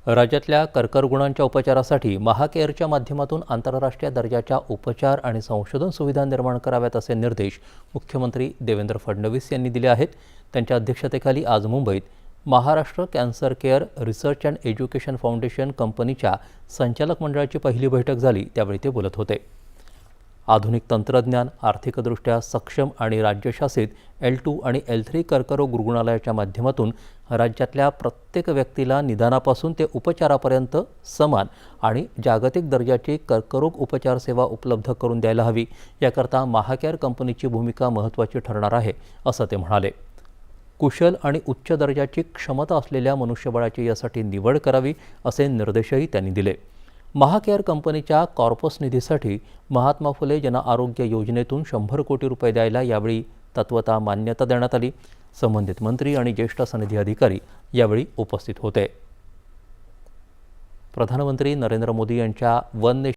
राज्यातल्या कर्करोगांच्या उपचारासाठी महाकेअरच्या माध्यमातून आंतरराष्ट्रीय दर्जाच्या उपचार आणि संशोधन सुविधा निर्माण कराव्यात असे निर्देश मुख्यमंत्री देवेंद्र फडणवीस यांनी दिले आहेत। त्यांच्या अध्यक्षतेखाली आज मुंबईत Maharashtra cancer care research and education foundation कंपनीच्या संचालक मंडळाची पहिली बैठक झाली, त्यावेळी ते बोलत होते। आधुनिक तंत्रज्ञान, आर्थिकदृष्ट्या सक्षम आणि राज्यशासित L2 आणि L3 कर्करोग रुग्णालयाच्या माध्यमातून राज्यातल्या प्रत्येक व्यक्तीला निदानापासून ते उपचारापर्यंत समान आणि जागतिक दर्जाची कर्करोग उपचार सेवा उपलब्ध करून द्यायला हवी। याकरता महाकेअर कंपनीची भूमिका महत्त्वाची ठरणार आहे, असं ते म्हणाले। कुशल आणि उच्च दर्जाची क्षमता असलेल्या मनुष्यबळाची यासाठी निवड करावी, असे निर्देशही त्यांनी दिले। महाकेअर कंपनीच्या कॉर्पस निधीसाठी महात्मा फुले जन आरोग्य योजनेतून 100 कोटी रुपये द्यायला यावेळी तत्वतः मान्यता देण्यात आली। संबंधित मंत्री आणि ज्येष्ठ सनदी अधिकारी यावेळी उपस्थित होते। प्रधानमंत्री नरेंद्र मोदी यांच्या वन